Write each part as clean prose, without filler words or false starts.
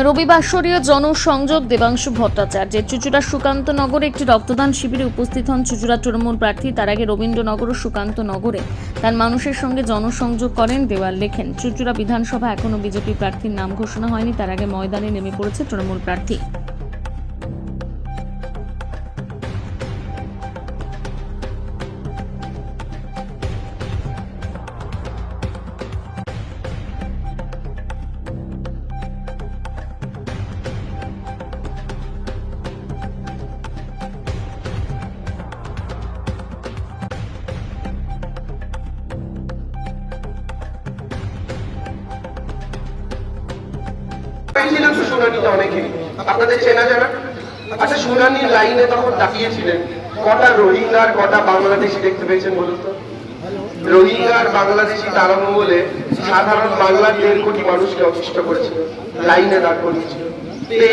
রবিবাসরীয় জনসংযোগ দেবাংশু ভট্টাচার্যের চুঁচুড়া সুকান্তনগরে একটি রক্তদান শিবিরে উপস্থিত হন চুঁচুড়া তৃণমূল প্রার্থী। তার আগে রবীন্দ্রনগর ও সুকান্তনগরে তার মানুষের সঙ্গে জনসংযোগ করেন, দেওয়াল লেখেন। চুঁচুড়া বিধানসভা এখনও বিজেপি প্রার্থীর নাম ঘোষণা হয়নি, তার আগে ময়দানে নেমে পড়েছে তৃণমূল প্রার্থী। আপনাদের চেনা জানা। আচ্ছা, শুনানির লাইনে তখন তাকিয়েছিলেন, কটা রোহিঙ্গা আর কটা বাংলাদেশি দেখতে পেয়েছেন বলুন তো? রোহিঙ্গা আর বাংলাদেশি তাড়ানো বলে সাধারণ বাংলার 1.5 কোটি মানুষকে অতিষ্ঠ করেছিল, লাইনে দাঁড় করিয়েছিল।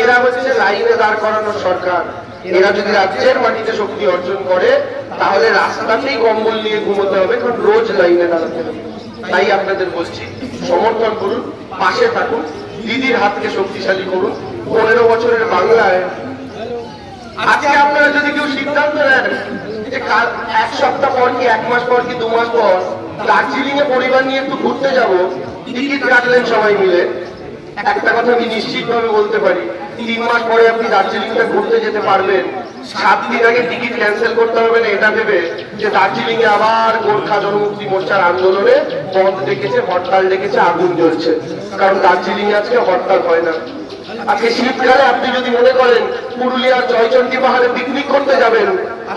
এরা হচ্ছে লাইনে দাঁড় করানোর সরকার। এরা যদি রাজ্যের মাটিতে শক্তি অর্জন করে তাহলে রাস্তাতেই কম্বল নিয়ে ঘুমোতে হবে, কারণ রোজ লাইনে দাঁড়াতে হবে। তাই আপনাদের বলছি, সমর্থন করুন, পাশে থাকুন, দিদির হাতকে শক্তিশালী করুন। 15 বছরের বাংলায় আজকে আপনারা যদি কেউ সিদ্ধান্ত নেন যে কাল 1 সপ্তাহ পর কি 1 মাস পর কি 2 মাস পর দার্জিলিং এ পরিবার নিয়ে একটু ঘুরতে যাব, টিকিট কাটলেন সবাই মিলে, একটা কথা আমি নিশ্চিতভাবে বলতে পারি, 3 মাস পরে আপনি দার্জিলিংটা ঘুরতে যেতে পারবেন। 7 দিন আগে টিকিট ক্যান্সেল করতে হবে না এটা ভেবে যে দার্জিলিং এ আবার গোর্খা জনমুক্তি মোর্চার আন্দোলনে বন্ধ ডেকেছে, হরতাল ডেকেছে, আগুন জ্বলছে। কারণ দার্জিলিং এ আজকে হরতাল হয় না। আজকে শীতকালে আপনি যদি মনে করেন পুরুলিয়ার জয়চন্ডী পাহাড়ে পিকনিক করতে যাবেন,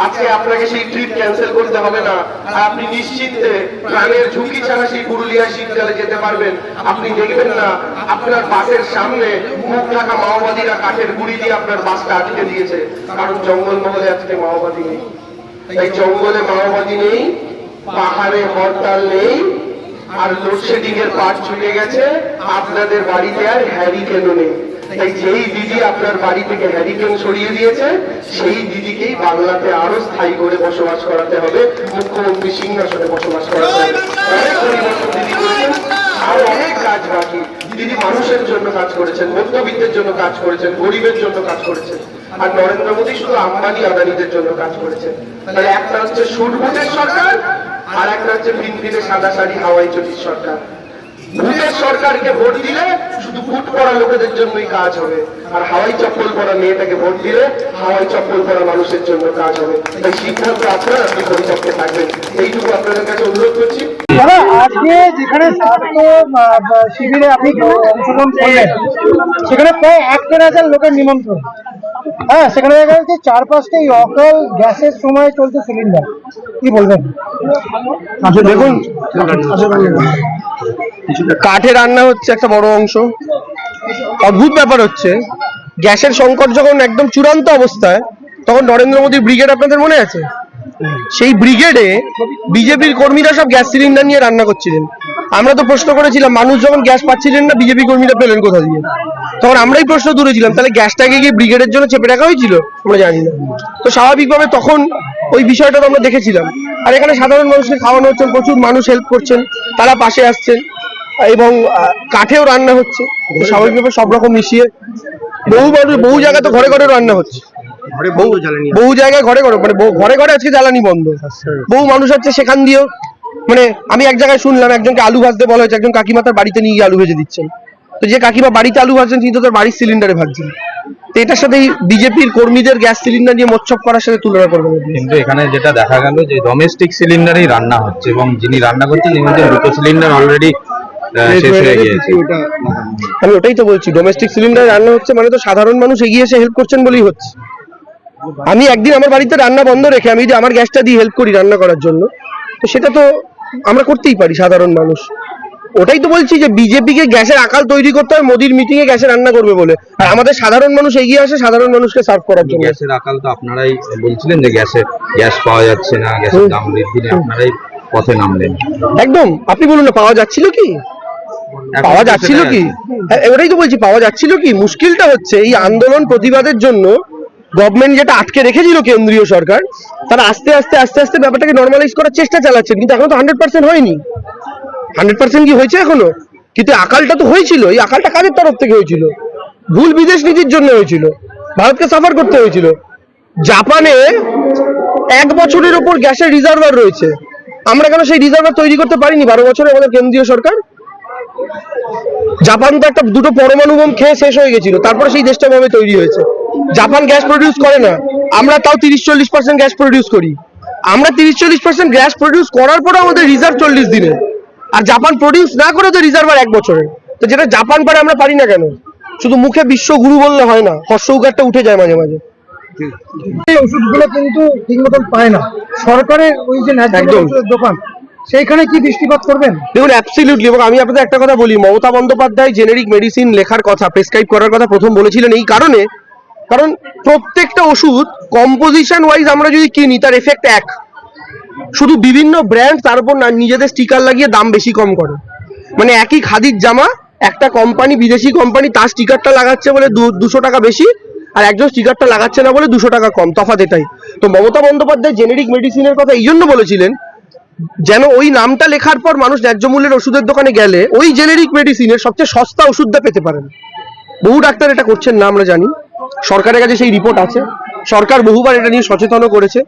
আজকে আপনাকে সেই ট্রিপ ক্যান্সেল করতে হবে না, আর আপনি নিশ্চিন্তে প্রাণের ঝুঁকি ছাড়া সেই পুরুলিয়া শীতকালে যেতে পারবেন। আপনি দেখবেন না আপনার বাসের সামনে মুখ ঢাকা মাওবাদীরা কাঠের গুঁড়ি দিয়ে আপনার বাসটা আটকে দিয়েছে, কারণ জঙ্গলমহলে আজকে মাওবাদী নেই। তাই জঙ্গলে মাওবাদী নেই, পাহাড়ে হরতাল নেই, আর লোডশেডিং এর পাট ছুটে গেছে, আপনাদের বাড়িতে আর হ্যারিকেনও নেই। তাই যেই দিদি আপনার বাড়ি থেকে হ্যারিকেন সরিয়ে দিয়েছে সেই দিদিকেই বাংলাতে আরো স্থায়ী করে বসবাস করাতে হবে, মুখ্যমন্ত্রী সিংহাসনে বসবাস করাতে হবে। অনেক পরিবর্তন দিদি করেছেন, আর অনেক কাজ বাকি। দিদি মানুষের জন্য কাজ করেছেন, মধ্যবিত্তের জন্য কাজ করেছেন, গরিবের জন্য কাজ করেছেন। আর নরেন্দ্র মোদী শুধু আম্বানি আদানিদের জন্য কাজ করেছেন। তাহলে একটা হচ্ছে সুটবুটের সরকার, আর একটা হচ্ছে ফিনফিনে সাদা শাড়ি হাওয়াই চটির সরকার। ভোটের সরকারকে ভোট দিলে শুধু বুট পরা লোকেদের জন্যই কাজ হবে, আর হাওয়াই চপ্পল পরা মেয়েটাকে ভোট দিলে হাওয়াই চপ্পল পরা মানুষের জন্য কাজ হবে। তাই সিদ্ধান্ত আপনার, আপনি পরিচর্যা থাকবেন, এইটুকু আপনাদের কাছে অনুরোধ করছি। দাদা, আজকে যেখানে স্বাস্থ্য শিবিরে আপনি অংশগ্রহণ করলেন সেখানে প্রায় 1,000 লোকের নিমন্ত্রণ। হ্যাঁ, সেখানে দেখা যাচ্ছে 4-5টা অকাল গ্যাসের সময় চলছে সিলিন্ডার, কি বলবেন? আচ্ছা দেখুন, কাঠে রান্না হচ্ছে একটা বড় অংশ। অদ্ভুত ব্যাপার হচ্ছে, গ্যাসের সংকট যখন একদম চূড়ান্ত অবস্থায়, তখন নরেন্দ্র মোদীর ব্রিগেড আপনাদের মনে আছে? সেই ব্রিগেডে বিজেপির কর্মীরা সব গ্যাস সিলিন্ডার নিয়ে রান্না করছিলেন। আমরা তো প্রশ্ন করেছিলাম, মানুষ যখন গ্যাস পাচ্ছিলেন না, বিজেপি কর্মীরা পেলেন কোথা দিয়ে? তখন আমরাই প্রশ্ন তুলেছিলাম, তাহলে গ্যাসটাকে গিয়ে ব্রিগেডের জন্য চেপে রাখা হয়েছিল? আমরা জানি না। তো স্বাভাবিকভাবে তখন ওই বিষয়টা তো আমরা দেখেছিলাম। আর এখানে সাধারণ মানুষকে খাওয়ানো হচ্ছে, প্রচুর মানুষ হেল্প করছেন, তারা পাশে আসছেন, এবং কাঠেও রান্না হচ্ছে। স্বাভাবিকভাবে সব রকম মিশিয়ে বহু মানুষ, বহু জায়গায় তো ঘরে ঘরে রান্না হচ্ছে, বহু জায়গায় ঘরে ঘরে, মানে ঘরে ঘরে আজকে জ্বালানি বন্ধ। বহু মানুষ হচ্ছে সেখান দিয়েও, মানে আমি এক জায়গায় শুনলাম একজনকে আলু ভাজতে বলা হয়েছে, একজন কাকিমা তার বাড়িতে নিয়ে গিয়ে আলু ভেজে দিচ্ছেন। তো যে কাকিমা বাড়িতে আলু ভাজছেন তিনি তো তার বাড়ির সিলিন্ডারে ভাজছেন। তো এটার সাথে বিজেপির কর্মীদের গ্যাস সিলিন্ডার নিয়ে মোচ্ছপ করার সাথে তুলনা করবেন। কিন্তু এখানে যেটা দেখা গেল যে ডোমেস্টিক সিলিন্ডারেই রান্না হচ্ছে, এবং যিনি রান্না করছেন তিনি মধ্যে 2টো সিলিন্ডার অলরেডি শেষ হয়ে গিয়েছে। আমি ওটাই তো বলছি, ডোমেস্টিক সিলিন্ডার রান্না হচ্ছে মানে তো সাধারণ মানুষ এগিয়ে এসে হেল্প করছেন বলেই হচ্ছে। আমি একদিন আমার বাড়িতে রান্না বন্ধ রেখে আমি যদি আমার গ্যাসটা দিয়ে হেল্প করি রান্না করার জন্য, তো সেটা তো আমরা করতেই পারি সাধারণ মানুষ। ওটাই তো বলছি যে বিজেপিকে গ্যাসের আকাল তৈরি করতে হয় মোদির মিটিং এ গ্যাসে রান্না করবে বলে, আর আমাদের সাধারণ মানুষ এগিয়ে আসে সাধারণ মানুষকে সার্ভ করার জন্য। গ্যাসের আকাল তো আপনারাই বলছিলেন যে গ্যাস পাওয়া যাচ্ছে না, গ্যাসের দাম বৃদ্ধি, আপনারাই পথে নামলেন। একদম, আপনি বলুন না, পাওয়া যাচ্ছিল কি? পাওয়া যাচ্ছিল কি? ওটাই তো বলছি, পাওয়া যাচ্ছিল কি? মুশকিলটা হচ্ছে এই আন্দোলন প্রতিবাদের জন্য গভর্নমেন্ট যেটা আটকে রেখেছিল কেন্দ্রীয় সরকার, তারা আস্তে আস্তে আস্তে আস্তে ব্যাপারটাকে নর্মালাইজ করার চেষ্টা চালাচ্ছেন, কিন্তু এখনো তো 100% হয়নি। 100% কি হয়েছে এখনো? কিন্তু আকালটা তো হয়েছিল, এই আকালটা কাদের তরফ থেকে হয়েছিল? ভুল বিদেশ নীতির জন্য হয়েছিল, ভারতকে সাফার করতে হয়েছিল। জাপানে 1 বছরের ওপর গ্যাসের রিজার্ভার রয়েছে, আমরা কেন সেই রিজার্ভার তৈরি করতে পারিনি 12 বছরে আমাদের কেন্দ্রীয় সরকার? জাপান তো দুটো পরমাণু বোম খেয়ে শেষ হয়ে গেছিল, তারপরে সেই দেশটা ভাবে তৈরি হয়েছে। জাপান গ্যাস প্রডিউস করে না, আমরা তাও 30-40% গ্যাস প্রডিউস করি। আমরা 30-40% গ্যাস প্রডিউস করার পরে আমাদের রিজার্ভ 40 দিনের, আর জাপান প্রডিউস না করে তো রিজার্ভার 1 বছরের। তো যেটা জাপান পারে আমরা পারি না কেন? শুধু মুখে বিশ্বগুরু বললে হয় না, হর্ষ উগারটা উঠে যায় মাঝে মাঝে। এই ওষুধগুলো কিন্তু ঠিক মতন পায় না, সরকারের ওই যে ন্যায্য ওষুধের দোকান সেইখানে কি দৃষ্টিপাত করবেন? দেখুন, অ্যাবসলিউটলি। এবং আমি আপনাদের একটা কথা বলি, মমতা বন্দ্যোপাধ্যায় জেনেরিক মেডিসিন লেখার কথা, প্রেসক্রাইব করার কথা প্রথম বলেছিলেন এই কারণে, কারণ প্রত্যেকটা ওষুধ কম্পোজিশন ওয়াইজ আমরা যদি কিনি তার এফেক্ট এক, শুধু বিভিন্ন ব্র্যান্ড তার উপর নিজেদের স্টিকার লাগিয়ে দাম বেশি কম করে। মানে একই খাদির জামা একটা কোম্পানি, বিদেশি কোম্পানি, তার স্টিকারটা লাগাচ্ছে বলে 200 টাকা বেশি, আর একজন স্টিকারটা লাগাচ্ছে না বলে 200 টাকা কম, তফাৎ এটাই। তো মমতা বন্দ্যোপাধ্যায় জেনেরিক মেডিসিনের কথা এই জন্য বলেছিলেন যেন ওই নামটা লেখার পর মানুষ ন্যায্য মূল্যের ওষুধের দোকানে গেলে ওই জেনেরিক মেডিসিনের সবচেয়ে সস্তা ওষুধটা পেতে পারেন। বহু ডাক্তার এটা করছেন না, আমরা জানি, সরকারের কাছে সেই রিপোর্ট আছে, সরকার বহুবার এটা নিয়ে সচেতনও করেছে।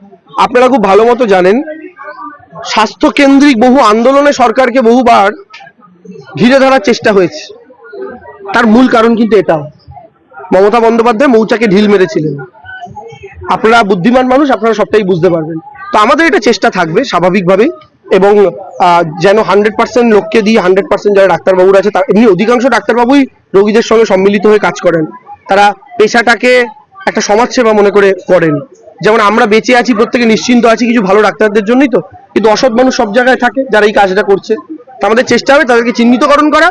আপনারা খুব ভালো মতো জানেন, স্বাস্থ্য কেন্দ্রিক বহু আন্দোলনে সরকারকে বহুবার ঘিরে ধরার চেষ্টা হয়েছে। তার মূল কারণ কিন্তু এটা, মমতা বন্দ্যোপাধ্যায় মৌচাকে ঢিল মেরেছিলেন। আপনারা বুদ্ধিমান মানুষ, আপনারা সবটাই বুঝতে পারবেন। তো আমাদের এটা চেষ্টা থাকবে স্বাভাবিকভাবেই, এবং যেন 100% লোককে দিয়ে 100% যারা ডাক্তারবাবুরা আছে, এমনি অধিকাংশ ডাক্তারবাবুই রোগীদের সঙ্গে সম্মিলিত হয়ে কাজ করেন, তারা পেশাটাকে একটা সমাজসেবা মনে করে করেন। যেমন আমরা বেঁচে আছি, প্রত্যেকে নিশ্চিন্ত আছি কিছু ভালো ডাক্তারদের জন্যই তো, কিন্তু অসৎ মানুষ সব জায়গায় থাকে যারা এই কাজটা করছে। তো আমাদের চেষ্টা হবে তাদেরকে চিহ্নিতকরণ করা,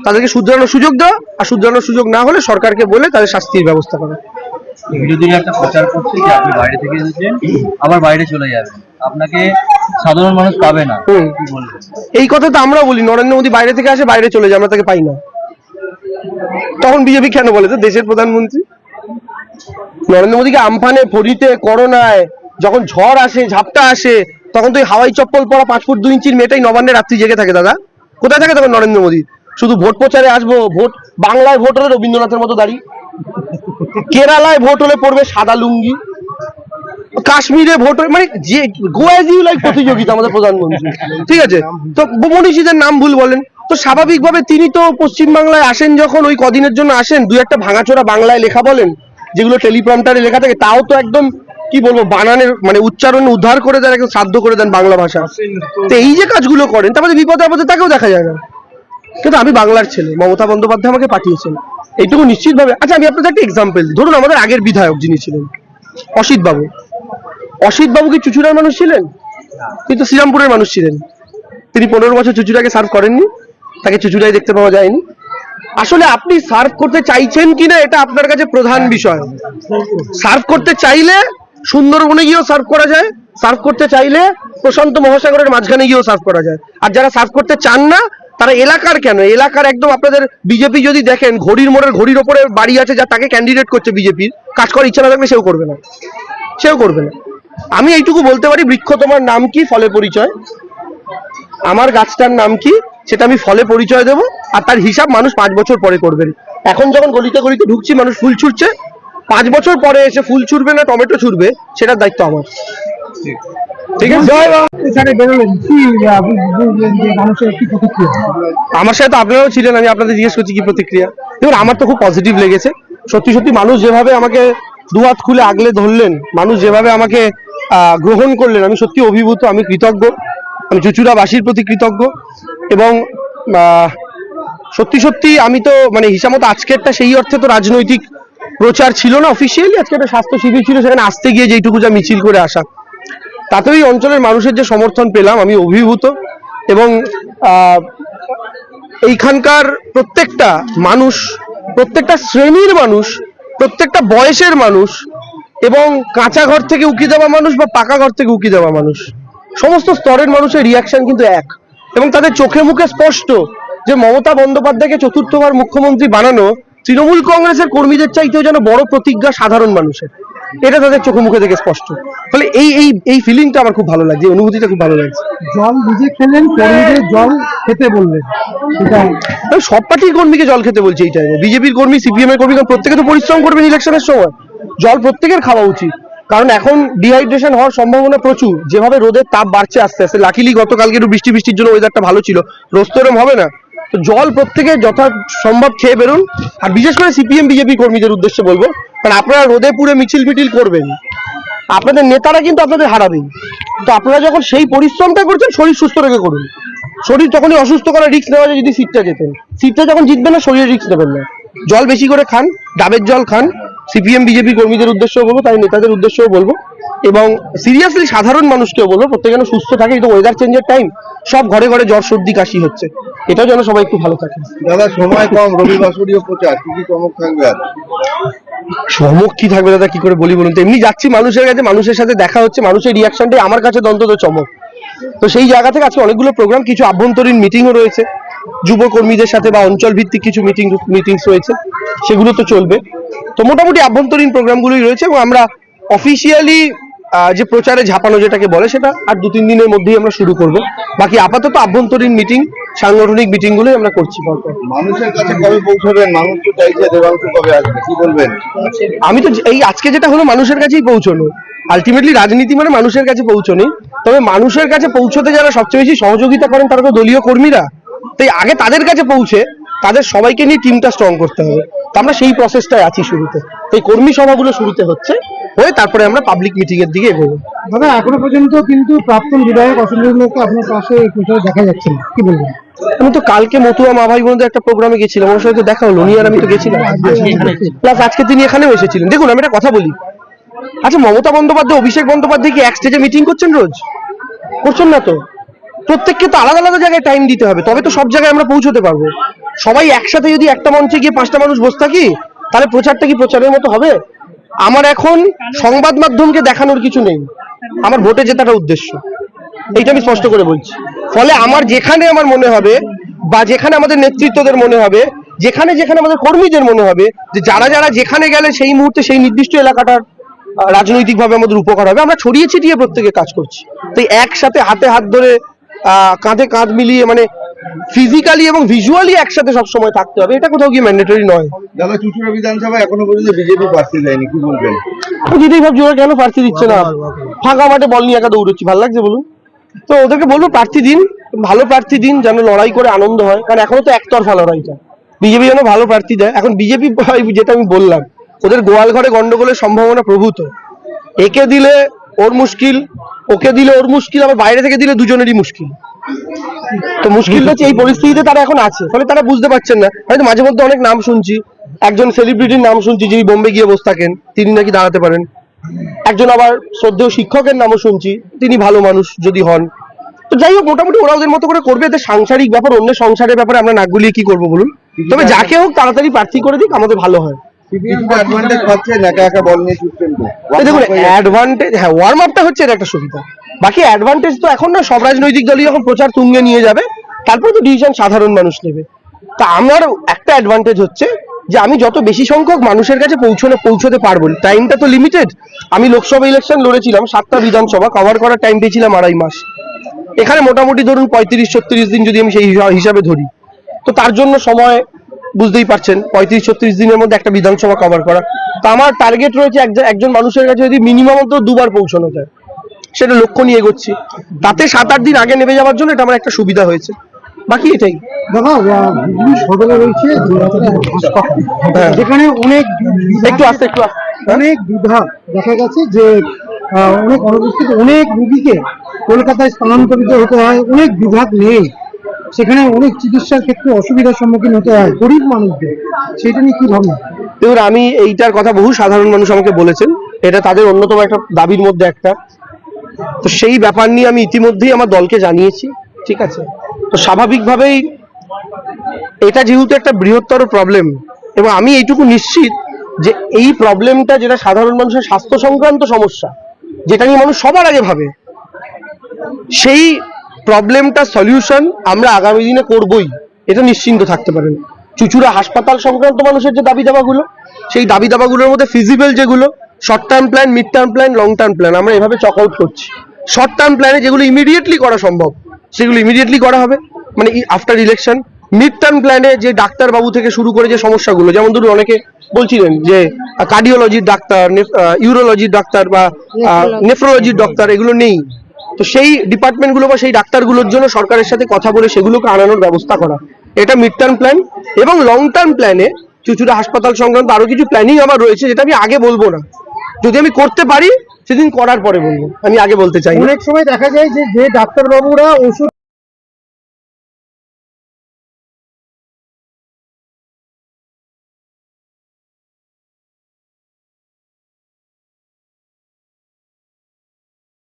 তাদেরকে শুধরানোর সুযোগ দেওয়া, আর শুধরানোর সুযোগ না হলে সরকারকে বলে তাদের শাস্তির ব্যবস্থা করা। বিরোধীরা একটা প্রচার করছে যে আপনি বাইরে থেকে এসেছেন, আবার বাইরে চলে যাবেন, আপনাকে সাধারণ মানুষ পাবে না, কি বলবেন? এই কথা তো আমরা বলি, নরেন্দ্র মোদী বাইরে থেকে আসে, বাইরে চলে যায়, আমরা তাকে পাই না। তখন বিজেপি কেন বলে তো দেশের প্রধানমন্ত্রী? নরেন্দ্র মোদীকে আমফানে, ফরিতে, করোনায়, যখন ঝড় আসে, ঝাপটা আসে, তখন তো হাওয়াই চপ্পল পরা 5 ফুট 2 ইঞ্চির মেয়েটাই নবান্নে রাত্রি জেগে থাকে। দাদা কোথায় থাকে তখন নরেন্দ্র মোদী? শুধু ভোট প্রচারে আসবো, ভোট বাংলায় ভোট হলে রবীন্দ্রনাথের মতো দাঁড়ি, কেরালায় ভোট হলে পড়বে সাদা লুঙ্গি, কাশ্মীরে ভোট হলে মানে যে গো অ্যাজ ইউ লাইক প্রতিযোগিতা আমাদের প্রধানমন্ত্রী, ঠিক আছে? তো মনীষীদের নাম ভুল বলেন, তো স্বাভাবিকভাবে তিনি তো পশ্চিমবাংলায় আসেন যখন, ওই কদিনের জন্য আসেন, 2-1টা ভাঙাচোরা বাংলায় লেখা বলেন, যেগুলো টেলিপ্রম্পটারে লেখা থাকে, তাও তো একদম কি বলবো বানানের মানে উচ্চারণ উদ্ধার করে দেন, একদম সাধ্য করে দেন বাংলা ভাষা। তো এই যে কাজগুলো করেন, তারপরে বিপদে আপদে তাকেও দেখা যায় না। কিন্তু আমি বাংলার ছেলে, মমতা বন্দ্যোপাধ্যায় আমাকে পাঠিয়েছেন, এইটুকু নিশ্চিতভাবে। আচ্ছা, আমি আপনাদের একটা এক্সাম্পল দিই। ধরুন আমাদের আগের বিধায়ক যিনি ছিলেন অসিত বাবু, অসিত বাবু কি চুচুড়ার মানুষ ছিলেন? কিন্তু শ্রীরামপুরের মানুষ ছিলেন। তিনি 15 বছর চুচুড়াকে সার্ভ করেননি, তাকে চুচুড়ায় দেখতে পাওয়া যায়নি। আসলে আপনি সার্ভ করতে চাইছেন কিনা এটা আপনার কাছে প্রধান বিষয়। সার্ভ করতে চাইলে সুন্দরবনে গিয়েও সার্ভ করা যায়, সার্ভ করতে চাইলে প্রশান্ত মহাসাগরের মাঝখানে গিয়েও সার্ভ করা যায়। আর যারা সার্ভ করতে চান না তারা এলাকার কেন, এলাকার একদম আপনাদের বিজেপি যদি দেখেন ঘড়ির মোড়ের ঘড়ির ওপরে বাড়ি আছে, যা তাকে ক্যান্ডিডেট করছে বিজেপির, কাজ করার ইচ্ছা না থাকলে সেও করবে না, সেও করবে না। আমি এইটুকু বলতে পারি, বৃক্ষ তোমার নাম কি, ফলে পরিচয়। আমার গাছটার নাম কি সেটা আমি ফলে পরিচয় দেবো, আর তার হিসাব মানুষ 5 বছর পরে করবেন। এখন যখন গলিতে গলিতে ঢুকছি, মানুষ ফুল ছুটছে, 5 বছর পরে এসে ফুল ছুটবে না টমেটো ছুটবে, সেটার দায়িত্ব আমার। ঠিক আছে, জয় বাবা। আমার সাথে তো আপনারাও ছিলেন, আমি আপনাদের জিজ্ঞেস করছি কি প্রতিক্রিয়া। দেখুন, আমার তো খুব পজিটিভ লেগেছে। সত্যি সত্যি মানুষ যেভাবে আমাকে দুহাত খুলে আগলে ধরলেন, মানুষ যেভাবে আমাকে গ্রহণ করলেন, আমি সত্যি অভিভূত, আমি কৃতজ্ঞ, আমি চুচুড়াবাসীর প্রতি কৃতজ্ঞ। এবং সত্যি সত্যি আমি তো মানে হিসামতো আজকেরটা সেই অর্থে তো রাজনৈতিক প্রচার ছিল না অফিসিয়ালি, আজকে একটা স্বাস্থ্য শিবির ছিল, সেখানে আসতে গিয়ে যেইটুকু যা মিছিল করে আসা, তাতেই অঞ্চলের মানুষের যে সমর্থন পেলাম আমি অভিভূত। এবং এইখানকার প্রত্যেকটা মানুষ, প্রত্যেকটা শ্রেণীর মানুষ, প্রত্যেকটা বয়সের মানুষ, এবং কাঁচা ঘর থেকে উকি দেওয়া মানুষ বা পাকা ঘর থেকে উকি দেওয়া মানুষ, সমস্ত স্তরের মানুষের রিয়াকশন কিন্তু এক, এবং তাদের চোখে মুখে স্পষ্ট যে মমতা বন্দ্যোপাধ্যায়কে 4র্থবার মুখ্যমন্ত্রী বানানো তৃণমূল কংগ্রেসের কর্মীদের চাইতেও যেন বড় প্রতিজ্ঞা সাধারণ মানুষের, এটা তাদের চোখে মুখে থেকে স্পষ্ট। ফলে এই এই এই ফিলিংটা আমার খুব ভালো লাগছে, অনুভূতিটা খুব ভালো লাগছে। জল নিজে খেলেন, কর্মীদের জল খেতে বললেন সেটা সব পার্টির কর্মীকে জল খেতে বলছে এই টাইমে, বিজেপির কর্মী, সিপিএম এর কর্মী, কারণ প্রত্যেকে তো পরিশ্রম করবেন ইলেকশনের সময়। জল প্রত্যেকের খাওয়া উচিত, কারণ এখন ডিহাইড্রেশন হওয়ার সম্ভাবনা প্রচুর। যেভাবে রোদের তাপ বাড়ছে আস্তে আস্তে, লাকিলি গতকালকে একটু বৃষ্টির জন্য ওয়েদারটা ভালো ছিল, রোজ তো এরকম হবে না। তো জল প্রত্যেকে যথাসম্ভব খেয়ে বেরোন। আর বিশেষ করে সিপিএম বিজেপি কর্মীদের উদ্দেশ্যে বলবো, কারণ আপনারা রোদে পুরে মিছিল ফিটিল করবেন, আপনাদের নেতারা কিন্তু আপনাদের হারাবেন। তো আপনারা যখন সেই পরিশ্রমটা করছেন, শরীর সুস্থ রেখে করুন। শরীর তখনই অসুস্থ করার রিস্ক নেওয়া যায় যদি সিটটা যেতেন। সিটটা যখন জিতবে না, শরীরের রিস্ক নেবেন না। জল বেশি করে খান, ডাবের জল খান। সিপিএম বিজেপি কর্মীদের উদ্দেশ্যেও বলবো, তাই নেতাদের উদ্দেশ্যেও বলবো, এবং সিরিয়াসলি সাধারণ মানুষকেও বলবো, প্রত্যেকে যেন সুস্থ থাকে। এই তো ওয়েদার চেঞ্জের টাইম, সব ঘরে ঘরে জ্বর সর্দি কাশি হচ্ছে, এটাও যেন সবাই একটু ভালো থাকে। দাদা সময় কম, রবিবাসরীয় প্রচার, কি কি চমক থাকবে? চমক কি থাকবে দাদা, কি করে বলি বলুন তো? এমনি যাচ্ছি মানুষের কাছে, মানুষের সাথে দেখা হচ্ছে, মানুষের রিয়াকশনটাই আমার কাছে অন্তত চমক। তো সেই জায়গা থেকে আজকে অনেকগুলো প্রোগ্রাম, কিছু আভ্যন্তরীণ মিটিংও রয়েছে যুব কর্মীদের সাথে, বা অঞ্চল ভিত্তিক কিছু মিটিংস রয়েছে, সেগুলো তো চলবে। তো মোটামুটি আভ্যন্তরীণ প্রোগ্রামগুলোই রয়েছে, এবং আমরা অফিসিয়ালি যে প্রচারে ঝাঁপানো যেটাকে বলে, সেটা আর 2-3 দিনের মধ্যেই আমরা শুরু করব। বাকি আপাতত আভ্যন্তরীণ মিটিং, সাংগঠনিক মিটিংগুলোই আমরা করছি। মানুষের কাছে কবে পৌঁছবেন? মানুষ তো চাইছে দেবাংশু কবে আসবে, কি বলবেন? আমি তো এই আজকে যেটা হলো, মানুষের কাছেই পৌঁছানো। আলটিমেটলি রাজনীতি মানে মানুষের কাছে পৌঁছানোই। তবে মানুষের কাছে পৌঁছতে যারা সবচেয়ে বেশি সহযোগিতা করেন, তারা তো দলীয় কর্মীরা। তাই আগে তাদের কাছে পৌঁছে তাদের সবাইকে নিয়ে টিমটা স্ট্রং করতে হবে। তো আমরা সেই প্রসেসটাই আছি শুরুতে। তাই কর্মী সভাগুলো শুরুতে হচ্ছে, হয়ে তারপরে আমরা পাবলিক মিটিং এর দিকে এগোবো। দাদা এখনো পর্যন্ত কিন্তু প্রাক্তন বিধায়ক অসীম লোককে আপনার পাশে এই প্রচারে দেখা যাচ্ছে না, কি বলবেন? আমি তো কালকে মতুয়া মা ভাই বোনদের একটা প্রোগ্রামে গেছিলাম, ওর সাথে দেখা হলো, উনি আর আমি তো গেছিলাম। প্লাস আজকে তিনি এখানেও এসেছিলেন। দেখুন আমি একটা কথা বলি, আচ্ছা মমতা বন্দ্যোপাধ্যায়, অভিষেক বন্দ্যোপাধ্যায় কি এক স্টেজে মিটিং করছেন রোজ? করছেন না তো। প্রত্যেককে তো আলাদা আলাদা জায়গায় টাইম দিতে হবে, তবে তো সব জায়গায় আমরা পৌঁছতে পারবো। সবাই একসাথে যদি একটা মঞ্চে গিয়ে 5টা মানুষ বসে থাকি, তাহলে প্রচারটা কি প্রচারের মতো হবে? আমার এখন সংবাদ মাধ্যমকে দেখানোর কিছু নেই, আমার ভোটে জেতাটা উদ্দেশ্য, এইটা আমি স্পষ্ট করে বলছি। ফলে আমার যেখানে আমার মনে হবে, বা যেখানে আমাদের নেতৃত্বদের মনে হবে, যেখানে যেখানে আমাদের কর্মীদের মনে হবে যে যারা যারা যেখানে গেলে সেই মুহূর্তে সেই নির্দিষ্ট এলাকাটার রাজনৈতিকভাবে আমাদের উপকার হবে, আমরা ছড়িয়ে ছিটিয়ে প্রত্যেকে কাজ করছি। তাই একসাথে হাতে হাত ধরে, কাঁধে কাঁধ মিলিয়ে, মানে ফিজিক্যালি এবং ভিজুয়ালি একসাথে সবসময় থাকতে হবে, এটা কোথাও গিয়ে ম্যান্ডেটরি নয়। দাদা চুঁচুড়া বিধানসভায় এখনো পর্যন্ত বিজেপি প্রার্থী দেয়নি, কি বলবেন? আমি যেটাই ভাবছি, ওরা কেন প্রার্থী দিচ্ছে না? ফাঁকা মাঠে বল নিয়ে একা দৌড়চ্ছি, ভালো লাগছে বলুন? তো ওদেরকে বলবো প্রার্থী দিন, ভালো প্রার্থী দিন, যেন লড়াই করে আনন্দ হয়। কারণ এখনো তো একতরফা লড়াইটা, বিজেপি যেন ভালো প্রার্থী দেয়। এখন বিজেপি যেটা আমি বললাম, ওদের গোয়াল ঘরে গন্ডগোলের সম্ভাবনা প্রভূত। একে দিলে ওর মুশকিল, ওকে দিলে ওর মুশকিল, আবার বাইরে থেকে দিলে দুজনেরই মুশকিল। তো মুশকিলটা হচ্ছে এই পরিস্থিতিতে তারা এখন আছে, ফলে তারা বুঝতে পারছেন না। হয়তো মাঝে মধ্যে অনেক নাম শুনছি, একজন সেলিব্রিটির নাম শুনছি যিনি বোম্বে গিয়ে বসে থাকেন, তিনি নাকি দাঁড়াতে পারেন। একজন আবার শ্রদ্ধেয় শিক্ষকের নামও শুনছি, তিনি ভালো মানুষ যদি হন। তো যাই হোক, মোটামুটি ওরা ওদের মতো করে করবে। এতে সাংসারিক ব্যাপার, অন্যের সংসারের ব্যাপারে আমরা নাক গুলিয়ে কি করবো বলুন? তবে যাকে হোক তাড়াতাড়ি প্রার্থী করে দিক, আমাদের ভালো হয়। অ্যাডভান্টেজ পাচ্ছেন, একা একা বল নিয়ে ছুটছেন তো। দেখুন অ্যাডভান্টেজ, হ্যাঁ ওয়ার্ম আপটা হচ্ছে, এটা একটা সুবিধা। বাকি অ্যাডভান্টেজ তো এখন না, সব রাজনৈতিক দলই যখন প্রচার তুঙ্গে নিয়ে যাবে, তারপর তো ডিসিশন সাধারণ মানুষ নেবে। তা আমার একটা অ্যাডভান্টেজ হচ্ছে যে আমি যত বেশি সংখ্যক মানুষের কাছে পৌঁছতে পারবো। টাইমটা তো লিমিটেড। আমি লোকসভা ইলেকশন লড়েছিলাম, 7টা বিধানসভা কভার করার টাইম পেয়েছিলাম 2.5 মাস। এখানে মোটামুটি ধরুন 35-36 দিন যদি আমি সেই হিসাবে ধরি, তো তার জন্য সময় বুঝতেই পারছেন, 35-36 দিনের মধ্যে একটা বিধানসভা কভার করা। তো আমার টার্গেট রয়েছে একজন মানুষের কাছে যদি মিনিমাম তো 2বার পৌঁছানো যায়, সেটা লক্ষ্য নিয়ে এগোচ্ছি। তাতে 7-8 দিন আগে নেমে যাওয়ার জন্য এটা আমার একটা সুবিধা হয়েছে। বাকি এটাই। দাদা হুগলি সদরে রয়েছে যেখানে অনেক একটু আস্তে অনেক বিভাগ দেখা গেছে যে অনেক অনুপস্থিত অনেক রুগীকে কলকাতায় স্থানান্তরিত হতে হয়, অনেক বিভাগ নেই, সেখানে অনেক চিকিৎসার ক্ষেত্রে অসুবিধার সম্মুখীন হতে হয় গরিব মানুষদের, সেটা নিয়ে কি ভাবনা? দেখুন আমি এইটার কথা বহু সাধারণ মানুষ আমাকে বলেছেন, এটা তাদের অন্যতম একটা দাবির মধ্যে একটা। তো সেই ব্যাপার নিয়ে আমি ইতিমধ্যেই আমার দলকে জানিয়েছি, ঠিক আছে? তো স্বাভাবিকভাবেই এটা যেহেতু একটা বৃহত্তর প্রবলেম, এবং আমি এইটুকু নিশ্চিত যে এই প্রবলেমটা, যেটা সাধারণ মানুষের স্বাস্থ্য সংক্রান্ত সমস্যা, যেটা নিয়ে মানুষ সবার আগে ভাবে, সেই প্রবলেমটা সলিউশন আমরা আগামী দিনে করবই, এটা নিশ্চিন্ত থাকতে পারেন। চুঁচুড়া হাসপাতাল সংক্রান্ত মানুষের যে দাবি দাবাগুলো, সেই দাবি দাবাগুলোর মধ্যে ফিজিবল যেগুলো, short term plan, mid term plan, long term plan, আমরা এভাবে চক আউট করছি। শর্ট টার্ম প্ল্যানে যেগুলো ইমিডিয়েটলি করা সম্ভব, সেগুলো ইমিডিয়েটলি করা হবে। মানে আফটার ইলেকশন মিড টার্ম প্ল্যানে যে ডাক্তারবাবু থেকে শুরু করে যে সমস্যাগুলো, যেমন ধরুন অনেকে বলছিলেন যে কার্ডিওলজির ডাক্তার, ইউরোলজির ডাক্তার বা নেফ্রোলজির ডাক্তার এগুলো নেই, তো সেই ডিপার্টমেন্টগুলো বা সেই ডাক্তারগুলোর জন্য সরকারের সাথে কথা বলে সেগুলোকে আনানোর ব্যবস্থা করা, এটা মিড টার্ম প্ল্যান। এবং লং টার্ম প্ল্যানে চুঁচুড়া হাসপাতাল সংক্রান্ত আরো কিছু প্ল্যানিং আমার রয়েছে, যেটা আমি আগে বলবো না, যদি আমি করতে পারি সেদিন করার পরে বলবো, আমি আগে বলতে চাই না। অনেক সময় দেখা যায় যে ডাক্তারবাবুরা ওষুধ